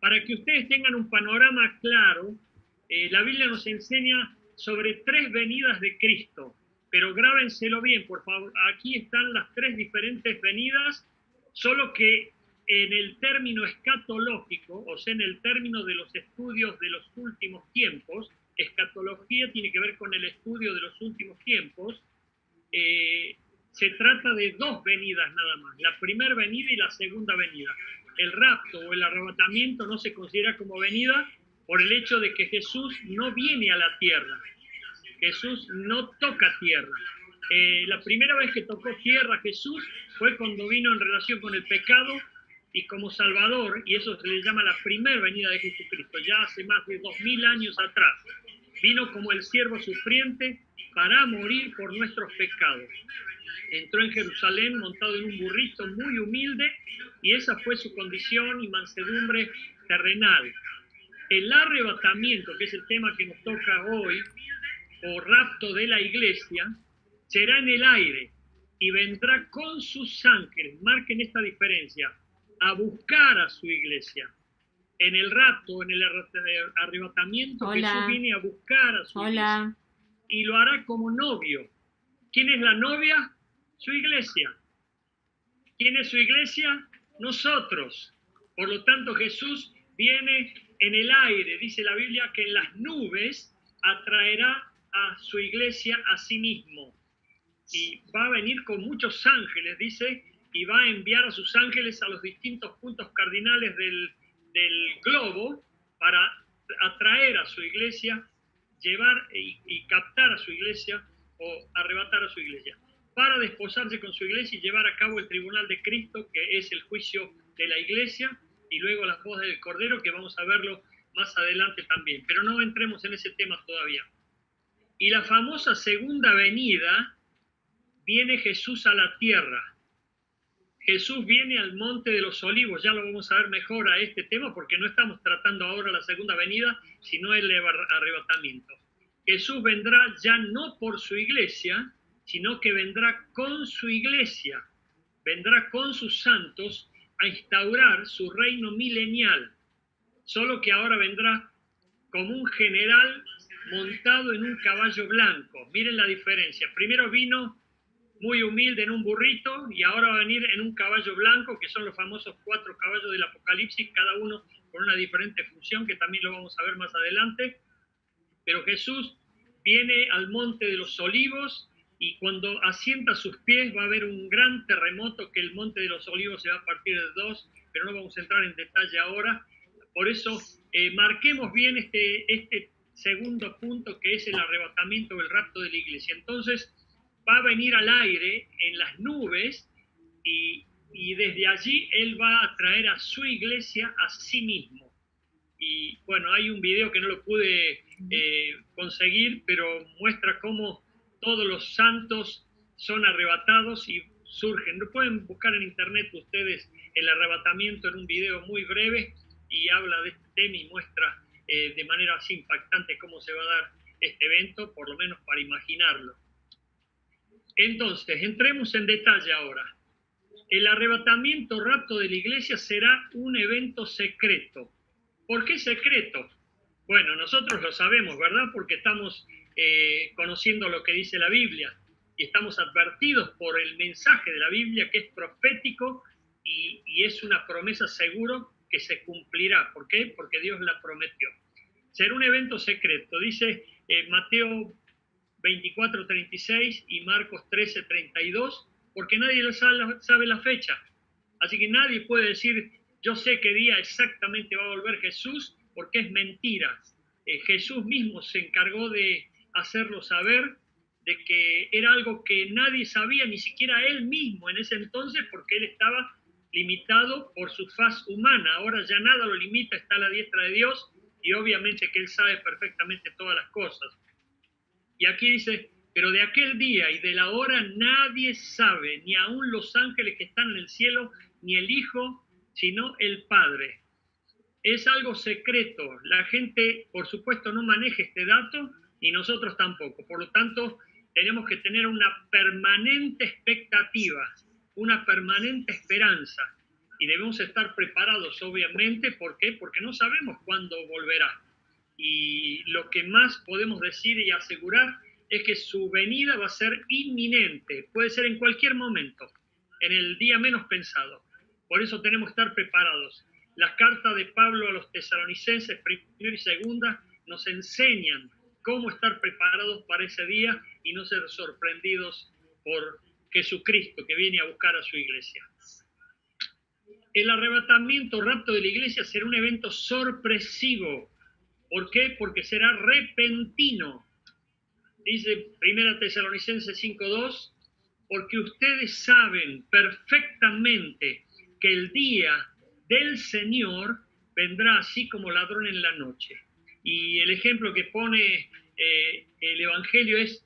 Para que ustedes tengan un panorama claro, la Biblia nos enseña sobre 3 venidas de Cristo, pero grábenselo bien, por favor. Aquí están las 3 diferentes venidas, solo que en el término escatológico, o sea, en el término de los estudios de los últimos tiempos, escatología tiene que ver con el estudio de los últimos tiempos, se trata de 2 venidas nada más, la primera venida y la segunda venida. El rapto o el arrebatamiento no se considera como venida por el hecho de que Jesús no viene a la tierra. Jesús no toca tierra. La primera vez que tocó tierra Jesús fue cuando vino en relación con el pecado y como Salvador, y eso se le llama la primera venida de Jesucristo, ya hace más de 2000 años atrás. Vino como el siervo sufriente para morir por nuestros pecados. Entró en Jerusalén montado en un burrito muy humilde y esa fue su condición y mansedumbre terrenal. El arrebatamiento, que es el tema que nos toca hoy, o rapto de la iglesia, será en el aire y vendrá con sus ángeles, marquen esta diferencia, a buscar a su iglesia. En el rapto, en el arrebatamiento, Jesús Hola, viene a buscar a su iglesia hola. y lo hará como novio. ¿Quién es la novia? Su iglesia. ¿Quién es su iglesia? Nosotros. Por lo tanto, Jesús viene en el aire. Dice la Biblia que en las nubes atraerá a su iglesia a sí mismo. Y va a venir con muchos ángeles, dice, y va a enviar a sus ángeles a los distintos puntos cardinales del globo para atraer a su iglesia, llevar y captar a su iglesia o arrebatar a su iglesia, para desposarse con su iglesia y llevar a cabo el tribunal de Cristo, que es el juicio de la iglesia, y luego las bodas del Cordero, que vamos a verlo más adelante también. Pero no entremos en ese tema todavía. Y la famosa segunda venida, viene Jesús a la tierra. Jesús viene al monte de los olivos, ya lo vamos a ver mejor a este tema porque no estamos tratando ahora la segunda venida, sino el arrebatamiento. Jesús vendrá ya no por su iglesia, sino que vendrá con su iglesia, vendrá con sus santos a instaurar su reino milenial, solo que ahora vendrá como un general montado en un caballo blanco. Miren la diferencia. Primero vino muy humilde en un burrito y ahora va a venir en un caballo blanco, que son los famosos 4 caballos del Apocalipsis, cada uno con una diferente función, que también lo vamos a ver más adelante. Pero Jesús viene al monte de los olivos y cuando asienta sus pies va a haber un gran terremoto, que el monte de los olivos se va a partir de 2, pero no vamos a entrar en detalle ahora. Por eso marquemos bien este segundo punto, que es el arrebatamiento o el rapto de la iglesia. Entonces va a venir al aire en las nubes y desde allí él va a traer a su iglesia a sí mismo. Y bueno, hay un video que no lo pude conseguir, pero muestra cómo todos los santos son arrebatados y surgen. Lo pueden buscar en internet ustedes, el arrebatamiento, en un video muy breve, y habla de este tema y muestra de manera así impactante cómo se va a dar este evento, por lo menos para imaginarlo. Entonces, entremos en detalle ahora. El arrebatamiento, rapto de la iglesia será un evento secreto. ¿Por qué secreto? Bueno, nosotros lo sabemos, ¿verdad? Porque estamos conociendo lo que dice la Biblia y estamos advertidos por el mensaje de la Biblia, que es profético y es una promesa seguro que se cumplirá. ¿Por qué? Porque Dios la prometió. Será un evento secreto. Dice Mateo 24:36 y Marcos 13:32, porque nadie sabe la fecha. Así que nadie puede decir, yo sé qué día exactamente va a volver Jesús, porque es mentira. Jesús mismo se encargó de hacerlo saber, de que era algo que nadie sabía, ni siquiera él mismo en ese entonces, porque él estaba limitado por su faz humana. Ahora ya nada lo limita, está a la diestra de Dios y obviamente que él sabe perfectamente todas las cosas. Y aquí dice, pero de aquel día y de la hora nadie sabe, ni aun los ángeles que están en el cielo, ni el Hijo, sino el Padre. Es algo secreto. La gente, por supuesto, no maneja este dato y nosotros tampoco. Por lo tanto, tenemos que tener una permanente expectativa, una permanente esperanza. Y debemos estar preparados, obviamente. ¿Por qué? Porque no sabemos cuándo volverá. Y lo que más podemos decir y asegurar es que su venida va a ser inminente. Puede ser en cualquier momento, en el día menos pensado. Por eso tenemos que estar preparados. Las cartas de Pablo a los tesalonicenses, primera y segunda, nos enseñan cómo estar preparados para ese día y no ser sorprendidos por Jesucristo que viene a buscar a su iglesia. El arrebatamiento, rapto de la iglesia será un evento sorpresivo. ¿Por qué? Porque será repentino. Dice 1 Tesalonicenses 5:2, porque ustedes saben perfectamente que el día del Señor vendrá así como ladrón en la noche. Y el ejemplo que pone el Evangelio es,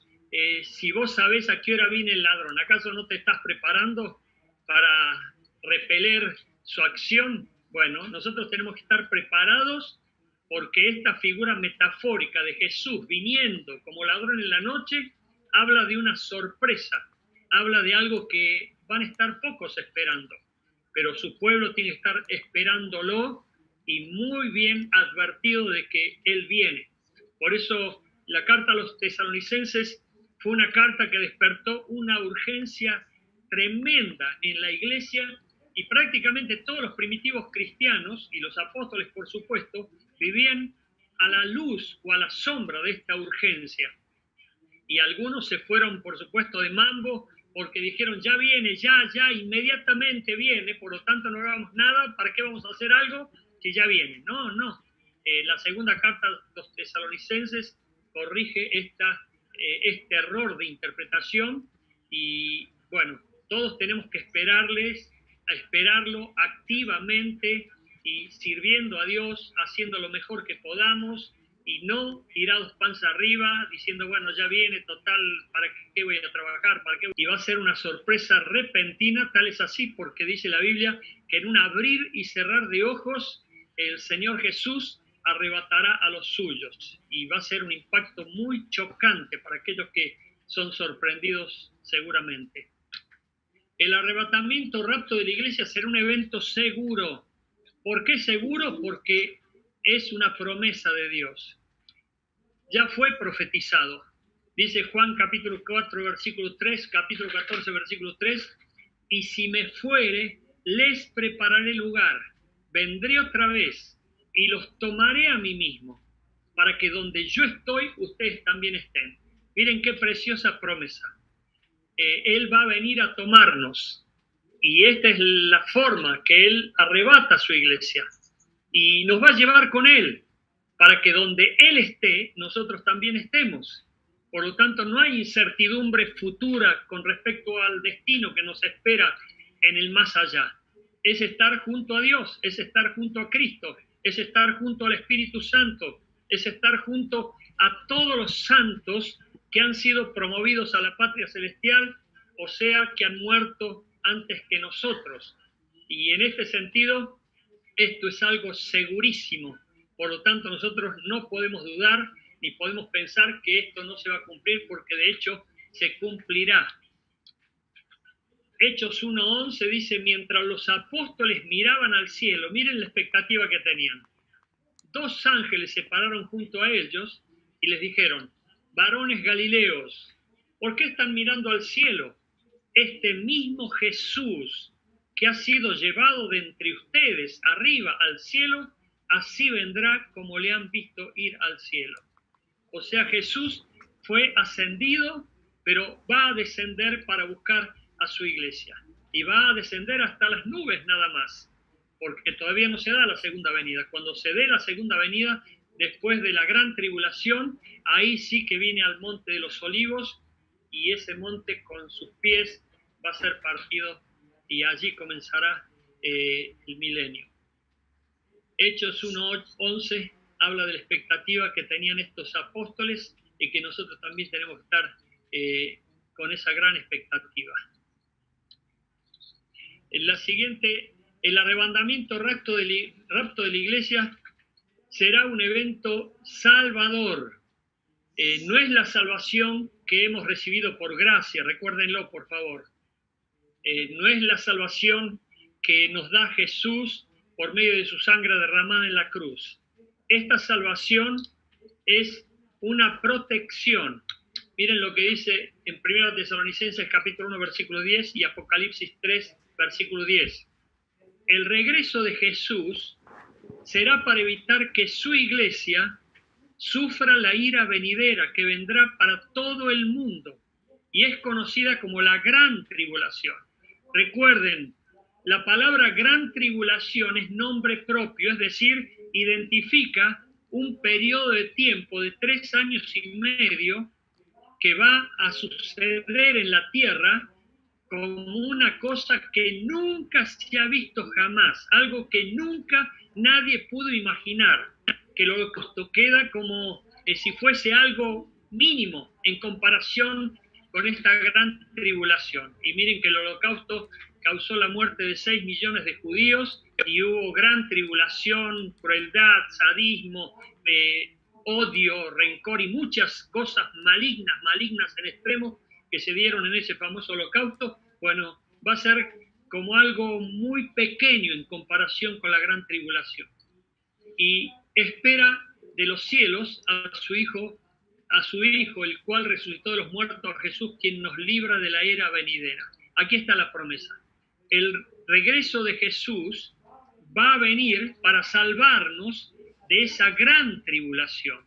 si vos sabés a qué hora viene el ladrón, ¿acaso no te estás preparando para repeler su acción? Bueno, nosotros tenemos que estar preparados porque esta figura metafórica de Jesús viniendo como ladrón en la noche habla de una sorpresa, habla de algo que van a estar pocos esperando, pero su pueblo tiene que estar esperándolo y muy bien advertido de que Él viene. Por eso la carta a los tesalonicenses fue una carta que despertó una urgencia tremenda en la iglesia, y prácticamente todos los primitivos cristianos y los apóstoles, por supuesto, vivían a la luz o a la sombra de esta urgencia. Y algunos se fueron, por supuesto, de mambo porque dijeron, ya viene, ya, inmediatamente viene, por lo tanto no hagamos nada, ¿para qué vamos a hacer algo si ya viene? No. La segunda carta de los tesalonicenses corrige este error de interpretación y, bueno, todos tenemos que esperarlo activamente y sirviendo a Dios, haciendo lo mejor que podamos y no tirados panza arriba diciendo, bueno, ya viene, total, ¿para qué voy a trabajar? ¿Para qué? Y va a ser una sorpresa repentina, tal es así porque dice la Biblia que en un abrir y cerrar de ojos el Señor Jesús arrebatará a los suyos y va a ser un impacto muy chocante para aquellos que son sorprendidos seguramente. El arrebatamiento, rapto de la iglesia será un evento seguro. ¿Por qué seguro? Porque es una promesa de Dios. Ya fue profetizado. Dice Juan capítulo 4, versículo 3, capítulo 14, versículo 3, y si me fuere, les prepararé lugar. Vendré otra vez y los tomaré a mí mismo, para que donde yo estoy, ustedes también estén. Miren qué preciosa promesa. Él va a venir a tomarnos y esta es la forma que Él arrebata a su iglesia y nos va a llevar con Él para que donde Él esté, nosotros también estemos. Por lo tanto, no hay incertidumbre futura con respecto al destino que nos espera en el más allá. Es estar junto a Dios, es estar junto a Cristo, es estar junto al Espíritu Santo, es estar junto a todos los santos que han sido promovidos a la patria celestial, o sea, que han muerto antes que nosotros. Y en este sentido, esto es algo segurísimo. Por lo tanto, nosotros no podemos dudar ni podemos pensar que esto no se va a cumplir, porque de hecho se cumplirá. Hechos 1:11 dice, mientras los apóstoles miraban al cielo, miren la expectativa que tenían. 2 ángeles se pararon junto a ellos y les dijeron, varones galileos, ¿por qué están mirando al cielo? Este mismo Jesús que ha sido llevado de entre ustedes arriba al cielo, así vendrá como le han visto ir al cielo. O sea, Jesús fue ascendido, pero va a descender para buscar a su iglesia. Y va a descender hasta las nubes nada más, porque todavía no se da la segunda venida. Cuando se dé la segunda venida, después de la gran tribulación, ahí sí que viene al monte de los olivos, y ese monte con sus pies va a ser partido, y allí comenzará el milenio. Hechos 1:11 habla de la expectativa que tenían estos apóstoles y que nosotros también tenemos que estar con esa gran expectativa. En la siguiente, el arrebatamiento rapto de la iglesia será un evento salvador. No es la salvación que hemos recibido por gracia, recuérdenlo por favor. No es la salvación que nos da Jesús por medio de su sangre derramada en la cruz. Esta salvación es una protección. Miren lo que dice en 1 Tesalonicenses capítulo 1, versículo 10 y Apocalipsis 3, versículo 10. El regreso de Jesús será para evitar que su iglesia sufra la ira venidera que vendrá para todo el mundo y es conocida como la gran tribulación. Recuerden, la palabra gran tribulación es nombre propio, es decir, identifica un periodo de tiempo de 3 años y medio que va a suceder en la tierra como una cosa que nunca se ha visto jamás, algo que nunca nadie pudo imaginar, que el holocausto queda como si fuese algo mínimo en comparación con esta gran tribulación. Y miren que el holocausto causó la muerte de 6 millones de judíos y hubo gran tribulación, crueldad, sadismo, odio, rencor y muchas cosas malignas en extremo que se dieron en ese famoso holocausto. Bueno, va a ser como algo muy pequeño en comparación con la gran tribulación. Y espera de los cielos a su Hijo, el cual resucitó de los muertos, a Jesús, quien nos libra de la era venidera. Aquí está la promesa. El regreso de Jesús va a venir para salvarnos de esa gran tribulación.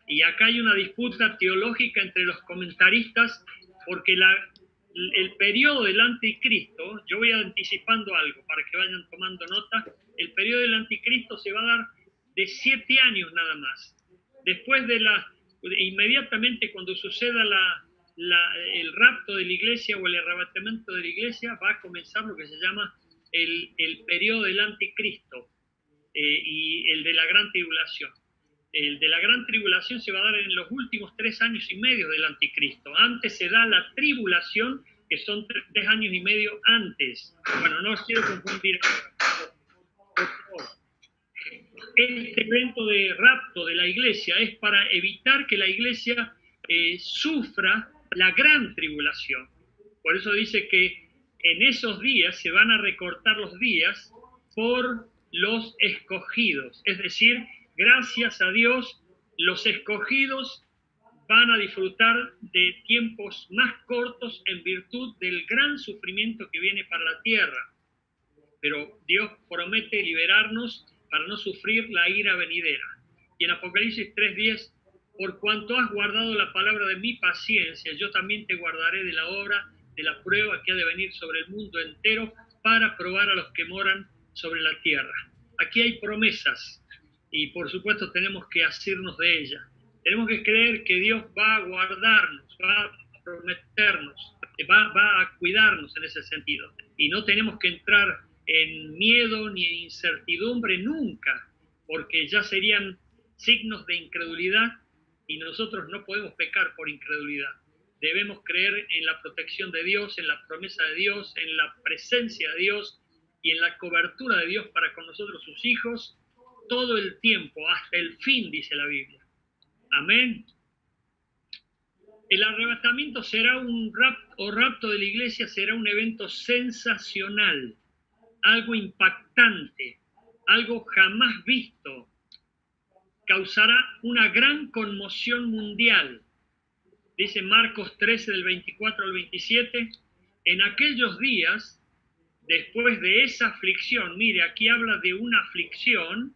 Y acá hay una disputa teológica entre los comentaristas, porque el periodo del anticristo, yo voy anticipando algo para que vayan tomando nota, el periodo del anticristo se va a dar de 7 años nada más. Después inmediatamente cuando suceda el rapto de la iglesia o el arrebatamiento de la iglesia, va a comenzar lo que se llama el periodo del anticristo y el de la gran tribulación. El de la gran tribulación se va a dar en los últimos 3 años y medio del anticristo. Antes se da la tribulación, que son 3 años y medio antes. Bueno, no os quiero confundir. Por favor. Este evento de rapto de la iglesia es para evitar que la iglesia sufra la gran tribulación. Por eso dice que en esos días se van a recortar los días por los escogidos. Es decir, gracias a Dios, los escogidos van a disfrutar de tiempos más cortos en virtud del gran sufrimiento que viene para la tierra. Pero Dios promete liberarnos para no sufrir la ira venidera. Y en Apocalipsis 3:10, por cuanto has guardado la palabra de mi paciencia, yo también te guardaré de la obra de la prueba que ha de venir sobre el mundo entero para probar a los que moran sobre la tierra. Aquí hay promesas y por supuesto tenemos que asirnos de ellas. Tenemos que creer que Dios va a guardarnos, va a prometernos, va a cuidarnos en ese sentido. Y no tenemos que entrar en miedo ni en incertidumbre nunca, porque ya serían signos de incredulidad y nosotros no podemos pecar por incredulidad. Debemos creer en la protección de Dios, en la promesa de Dios, en la presencia de Dios y en la cobertura de Dios para con nosotros, sus hijos, todo el tiempo, hasta el fin, dice la Biblia. Amén. El arrebatamiento será rapto de la iglesia será un evento sensacional, algo impactante, algo jamás visto. Causará una gran conmoción mundial. Dice Marcos 13, del 24 al 27, en aquellos días, después de esa aflicción, mire, aquí habla de una aflicción,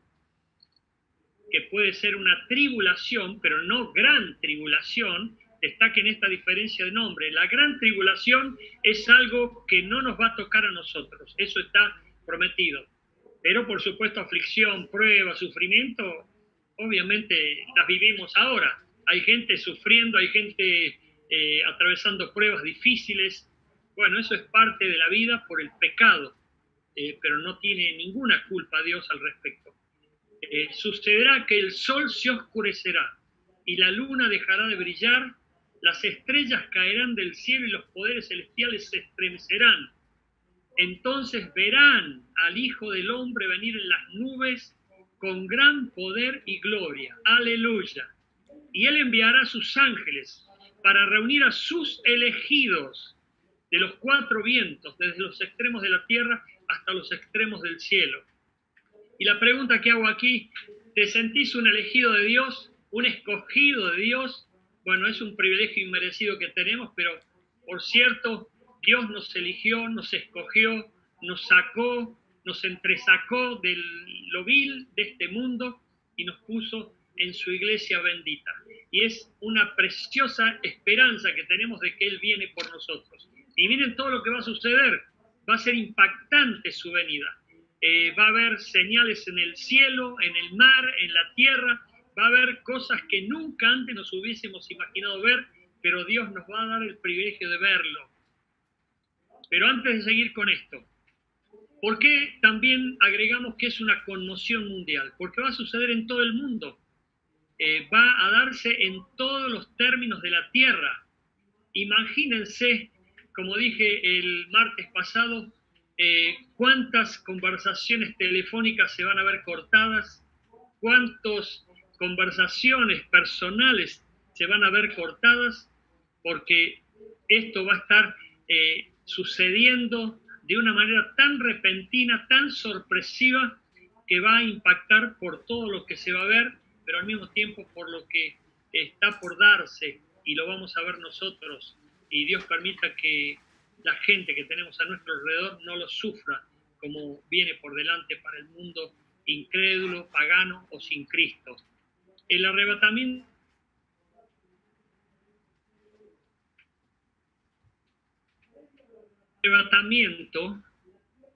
que puede ser una tribulación, pero no gran tribulación. Destaquen esta diferencia de nombre. La gran tribulación es algo que no nos va a tocar a nosotros, eso está prometido. Pero por supuesto aflicción, prueba, sufrimiento, obviamente las vivimos ahora. Hay gente sufriendo, hay gente atravesando pruebas difíciles. Bueno, eso es parte de la vida por el pecado, pero no tiene ninguna culpa Dios al respecto. Sucederá que el sol se oscurecerá y la luna dejará de brillar, las estrellas caerán del cielo y los poderes celestiales se estremecerán. Entonces verán al Hijo del Hombre venir en las nubes con gran poder y gloria. Aleluya. Y Él enviará a sus ángeles para reunir a sus elegidos de los 4 vientos, desde los extremos de la tierra, hasta los extremos del cielo. Y la pregunta que hago aquí, ¿te sentís un elegido de Dios, un escogido de Dios? Bueno, es un privilegio inmerecido que tenemos, pero por cierto, Dios nos eligió, nos escogió, nos sacó, nos entresacó de lo vil de este mundo y nos puso en su iglesia bendita. Y es una preciosa esperanza que tenemos de que Él viene por nosotros. Y miren todo lo que va a suceder. Va a ser impactante su venida. Va a haber señales en el cielo, en el mar, en la tierra. Va a haber cosas que nunca antes nos hubiésemos imaginado ver, pero Dios nos va a dar el privilegio de verlo. Pero antes de seguir con esto, ¿por qué también agregamos que es una conmoción mundial? Porque va a suceder en todo el mundo. Va a darse en todos los términos de la tierra. Imagínense, como dije el martes pasado, cuántas conversaciones telefónicas se van a ver cortadas, cuántas conversaciones personales se van a ver cortadas, porque esto va a estar sucediendo de una manera tan repentina, tan sorpresiva, que va a impactar por todo lo que se va a ver, pero al mismo tiempo por lo que está por darse, y lo vamos a ver nosotros, y Dios permita que la gente que tenemos a nuestro alrededor no lo sufra, como viene por delante para el mundo incrédulo, pagano o sin Cristo. El arrebatamiento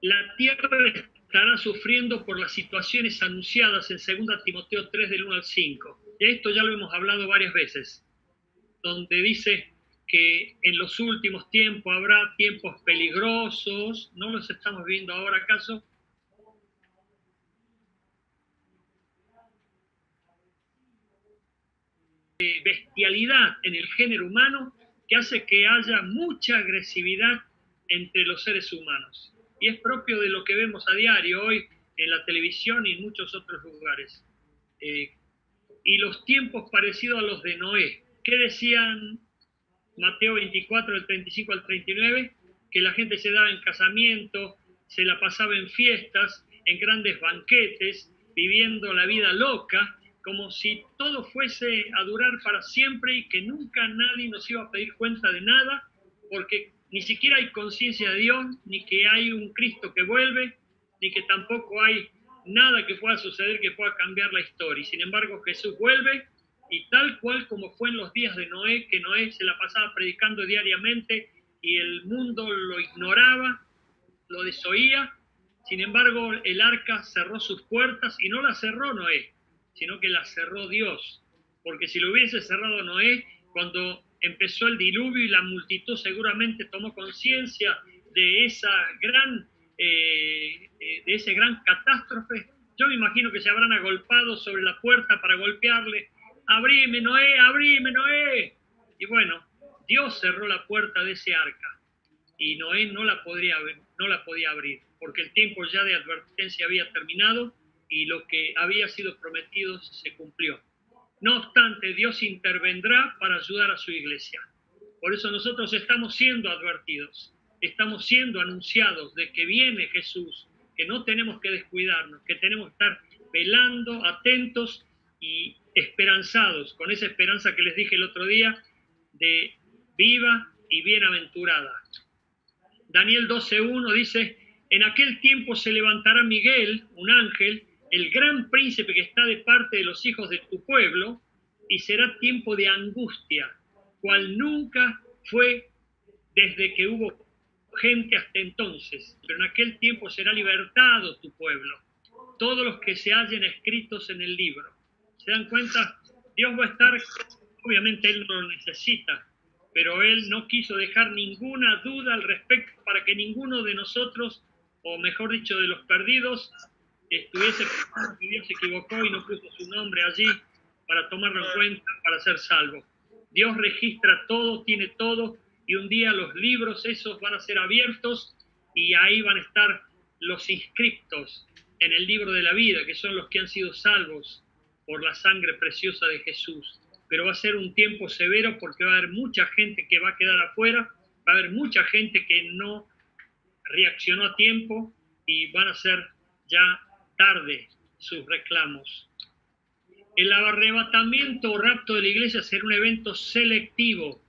la tierra estará sufriendo por las situaciones anunciadas en 2 Timoteo 3 del 1 al 5. Y esto ya lo hemos hablado varias veces, donde dice que en los últimos tiempos habrá tiempos peligrosos. ¿No los estamos viendo ahora acaso? Bestialidad en el género humano que hace que haya mucha agresividad entre los seres humanos. Y es propio de lo que vemos a diario hoy en la televisión y en muchos otros lugares. Y los tiempos parecidos a los de Noé. ¿Qué decían Mateo 24, del 35 al 39? Que la gente se daba en casamiento, se la pasaba en fiestas, en grandes banquetes, viviendo la vida loca, como si todo fuese a durar para siempre y que nunca nadie nos iba a pedir cuenta de nada, porque ni siquiera hay conciencia de Dios, ni que hay un Cristo que vuelve, ni que tampoco hay nada que pueda suceder que pueda cambiar la historia. Y sin embargo, Jesús vuelve, y tal cual como fue en los días de Noé, que Noé se la pasaba predicando diariamente y el mundo lo ignoraba, lo desoía. Sin embargo, el arca cerró sus puertas, y no la cerró Noé, sino que la cerró Dios. Porque si lo hubiese cerrado Noé, cuando empezó el diluvio y la multitud seguramente tomó conciencia de ese gran catástrofe, yo me imagino que se habrán agolpado sobre la puerta para golpearle: abrime Noé. Y bueno, Dios cerró la puerta de ese arca, y Noé no la podía abrir, porque el tiempo ya de advertencia había terminado y lo que había sido prometido se cumplió. No obstante, Dios intervendrá para ayudar a su iglesia. Por eso nosotros estamos siendo advertidos, estamos siendo anunciados de que viene Jesús, que no tenemos que descuidarnos, que tenemos que estar velando, atentos y esperanzados, con esa esperanza que les dije el otro día, de viva y bienaventurada. Daniel 12:1 dice: en aquel tiempo se levantará Miguel, un ángel, el gran príncipe que está de parte de los hijos de tu pueblo, y será tiempo de angustia, cual nunca fue desde que hubo gente hasta entonces. Pero en aquel tiempo será libertado tu pueblo, todos los que se hallen escritos en el libro. ¿Se dan cuenta? Dios va a estar, obviamente Él no lo necesita, pero Él no quiso dejar ninguna duda al respecto para que ninguno de nosotros, o mejor dicho, de los perdidos, estuviese pensando que Dios se equivocó y no puso su nombre allí para tomarlo en cuenta, para ser salvo. Dios registra todo, tiene todo, y un día los libros esos van a ser abiertos y ahí van a estar los inscriptos en el libro de la vida, que son los que han sido salvos por la sangre preciosa de Jesús. Pero va a ser un tiempo severo porque va a haber mucha gente que va a quedar afuera, va a haber mucha gente que no reaccionó a tiempo, y van a ser ya tarde sus reclamos. El arrebatamiento o rapto de la iglesia será un evento selectivo,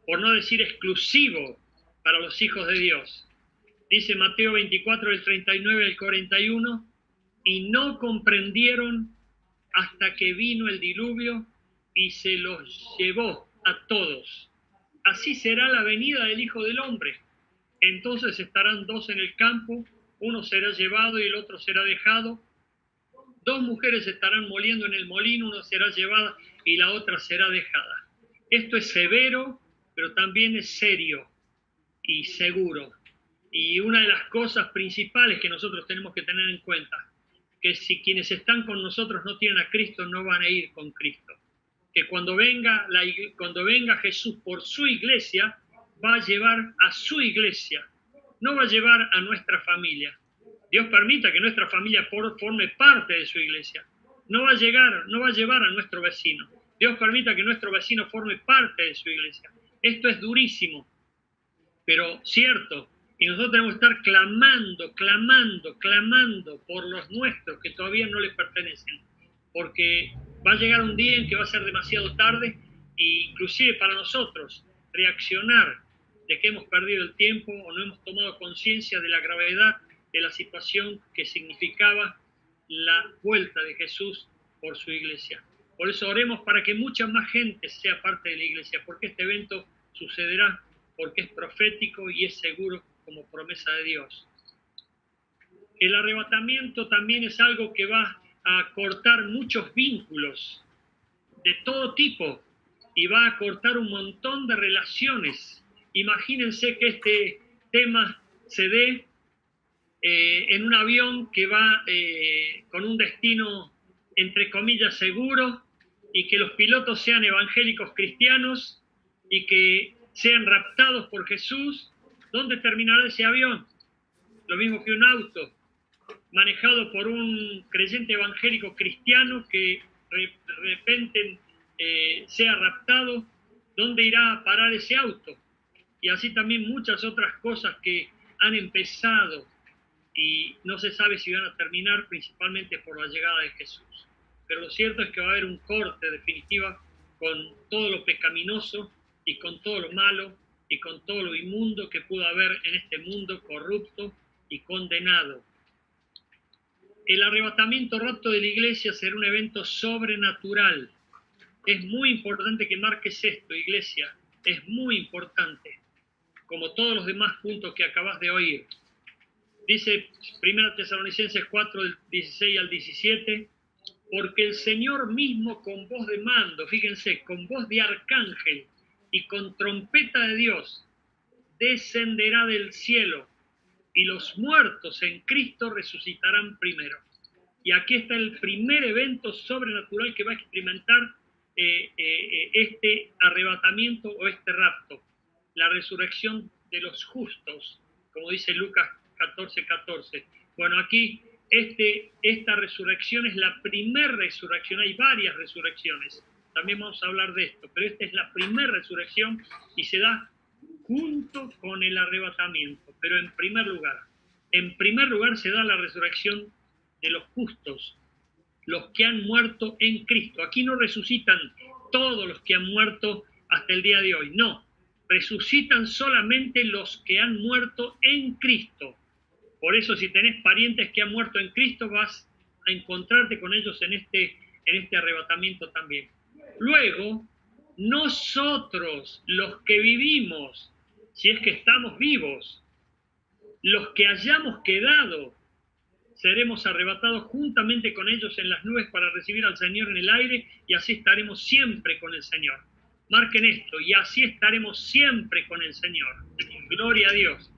por no decir exclusivo, para los hijos de Dios. Dice Mateo 24, del 39 al 41, y no comprendieron hasta que vino el diluvio y se los llevó a todos. Así será la venida del Hijo del Hombre. Entonces estarán dos en el campo, uno será llevado y el otro será dejado. Dos mujeres estarán moliendo en el molino, una será llevada y la otra será dejada. Esto es severo, pero también es serio y seguro. Y una de las cosas principales que nosotros tenemos que tener en cuenta, que si quienes están con nosotros no tienen a Cristo, no van a ir con Cristo. Que cuando venga Jesús por su iglesia, va a llevar a su iglesia, no va a llevar a nuestra familia. Dios permita que nuestra familia forme parte de su iglesia. No va a llevar a nuestro vecino. Dios permita que nuestro vecino forme parte de su iglesia. Esto es durísimo, pero cierto. Y nosotros tenemos que estar clamando por los nuestros que todavía no les pertenecen. Porque va a llegar un día en que va a ser demasiado tarde, e inclusive para nosotros reaccionar de que hemos perdido el tiempo o no hemos tomado conciencia de la gravedad de la situación que significaba la vuelta de Jesús por su iglesia. Por eso oremos para que mucha más gente sea parte de la iglesia, porque este evento sucederá, porque es profético y es seguro como promesa de Dios. El arrebatamiento también es algo que va a cortar muchos vínculos de todo tipo y va a cortar un montón de relaciones. Imagínense que este tema se dé en un avión que va con un destino, entre comillas, seguro, y que los pilotos sean evangélicos cristianos y que sean raptados por Jesús. ¿Dónde terminará ese avión? Lo mismo que un auto manejado por un creyente evangélico cristiano que de repente sea raptado. ¿Dónde irá a parar ese auto? Y así también muchas otras cosas que han empezado y no se sabe si van a terminar, principalmente por la llegada de Jesús. Pero lo cierto es que va a haber un corte definitiva con todo lo pecaminoso y con todo lo malo y con todo lo inmundo que pudo haber en este mundo corrupto y condenado. El arrebatamiento rapto de la iglesia será un evento sobrenatural. Es muy importante que marques esto, iglesia. Es muy importante, como todos los demás puntos que acabas de oír. Dice 1 Tesalonicenses 4, del 16 al 17, porque el Señor mismo con voz de mando, fíjense, con voz de arcángel y con trompeta de Dios, descenderá del cielo y los muertos en Cristo resucitarán primero. Y aquí está el primer evento sobrenatural que va a experimentar este arrebatamiento o este rapto, la resurrección de los justos, como dice Lucas 14:14. Bueno, aquí esta resurrección es la primera resurrección. Hay varias resurrecciones, también vamos a hablar de esto, pero esta es la primera resurrección y se da junto con el arrebatamiento. Pero en primer lugar se da la resurrección de los justos, los que han muerto en Cristo. Aquí no resucitan todos los que han muerto hasta el día de hoy, no. Resucitan solamente los que han muerto en Cristo. Por eso, si tenés parientes que han muerto en Cristo, vas a encontrarte con ellos en este arrebatamiento también. Luego, nosotros, los que vivimos, si es que estamos vivos, los que hayamos quedado, seremos arrebatados juntamente con ellos en las nubes para recibir al Señor en el aire, y así estaremos siempre con el Señor. Marquen esto, y así estaremos siempre con el Señor. Gloria a Dios.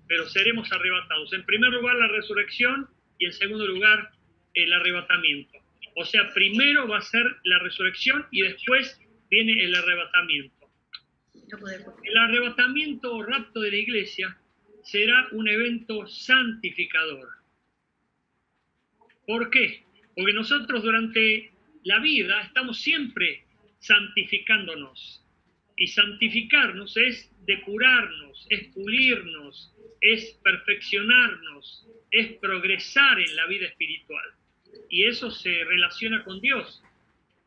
Pero seremos arrebatados. En primer lugar, la resurrección, y en segundo lugar, el arrebatamiento. O sea, primero va a ser la resurrección y después viene el arrebatamiento. El arrebatamiento o rapto de la iglesia será un evento santificador. ¿Por qué? Porque nosotros durante la vida estamos siempre santificándonos. Y santificarnos es depurarnos, es pulirnos, es perfeccionarnos, es progresar en la vida espiritual. Y eso se relaciona con Dios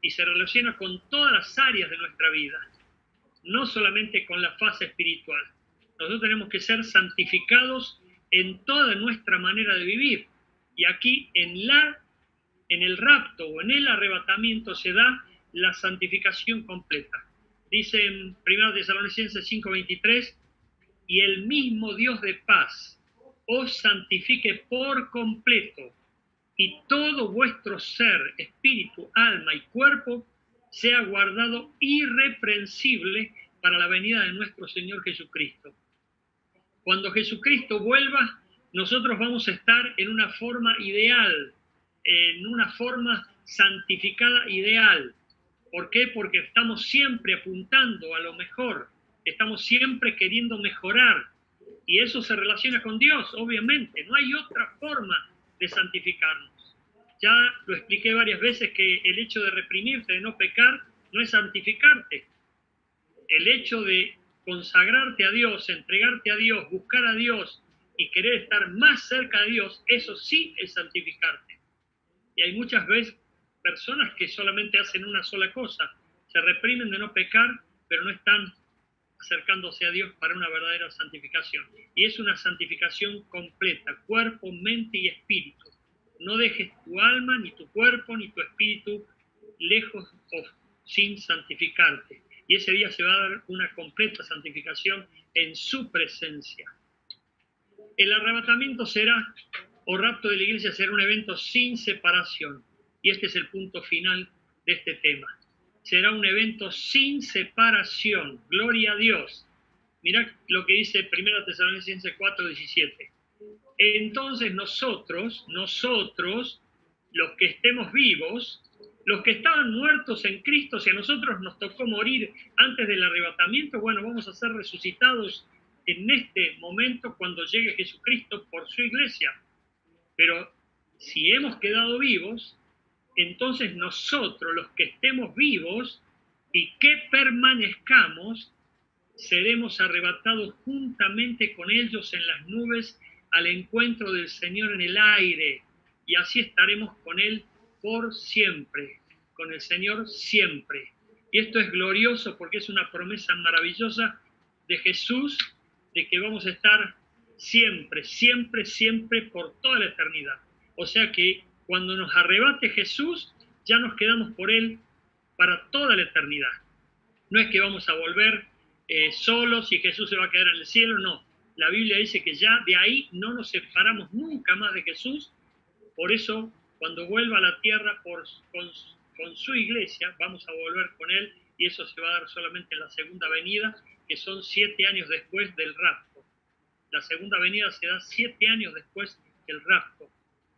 y se relaciona con todas las áreas de nuestra vida, no solamente con la fase espiritual. Nosotros tenemos que ser santificados en toda nuestra manera de vivir. Y aquí en el rapto o en el arrebatamiento se da la santificación completa. Dice en 1 Tesalonicenses 5:23, y el mismo Dios de paz os santifique por completo, y todo vuestro ser, espíritu, alma y cuerpo sea guardado irreprensible para la venida de nuestro Señor Jesucristo. Cuando Jesucristo vuelva, nosotros vamos a estar en una forma ideal, en una forma santificada ideal. ¿Por qué? Porque estamos siempre apuntando a lo mejor, estamos siempre queriendo mejorar, y eso se relaciona con Dios, obviamente. No hay otra forma de santificarnos. Ya lo expliqué varias veces que el hecho de reprimirte, de no pecar, no es santificarte. El hecho de consagrarte a Dios, entregarte a Dios, buscar a Dios y querer estar más cerca de Dios, eso sí es santificarte. Y hay muchas veces personas que solamente hacen una sola cosa, se reprimen de no pecar, pero no están acercándose a Dios para una verdadera santificación. Y es una santificación completa, cuerpo, mente y espíritu. No dejes tu alma, ni tu cuerpo, ni tu espíritu lejos o sin santificarte. Y ese día se va a dar una completa santificación en su presencia. El arrebatamiento será, o rapto de la iglesia, será un evento sin separación. Y este es el punto final de este tema. Será un evento sin separación. Gloria a Dios. Mirá lo que dice 1 Tesalonicenses 4:17. Entonces nosotros, los que estemos vivos, los que estaban muertos en Cristo, si a nosotros nos tocó morir antes del arrebatamiento, bueno, vamos a ser resucitados en este momento cuando llegue Jesucristo por su iglesia. Pero si hemos quedado vivos, entonces nosotros, los que estemos vivos y que permanezcamos, seremos arrebatados juntamente con ellos en las nubes al encuentro del Señor en el aire, y así estaremos con Él por siempre, con el Señor siempre. Y esto es glorioso porque es una promesa maravillosa de Jesús, de que vamos a estar siempre, siempre, siempre por toda la eternidad. O sea que cuando nos arrebate Jesús, ya nos quedamos por Él para toda la eternidad. No es que vamos a volver solos y Jesús se va a quedar en el cielo, no. La Biblia dice que ya de ahí no nos separamos nunca más de Jesús. Por eso, cuando vuelva a la tierra con su iglesia, vamos a volver con Él, y eso se va a dar solamente en la segunda venida, que son 7 años después del rapto. La segunda venida se da 7 años después del rapto,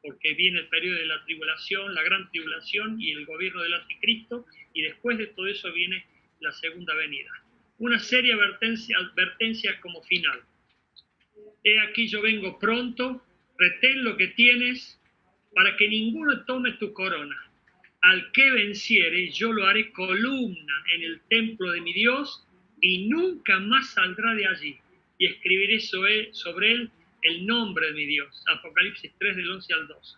porque viene el periodo de la tribulación, la gran tribulación y el gobierno del anticristo, y después de todo eso viene la segunda venida. Una seria advertencia como final. He aquí yo vengo pronto, retén lo que tienes, para que ninguno tome tu corona. Al que venciere, yo lo haré columna en el templo de mi Dios, y nunca más saldrá de allí. Y escribiré sobre él el nombre de mi Dios. Apocalipsis 3, del 11 al 12.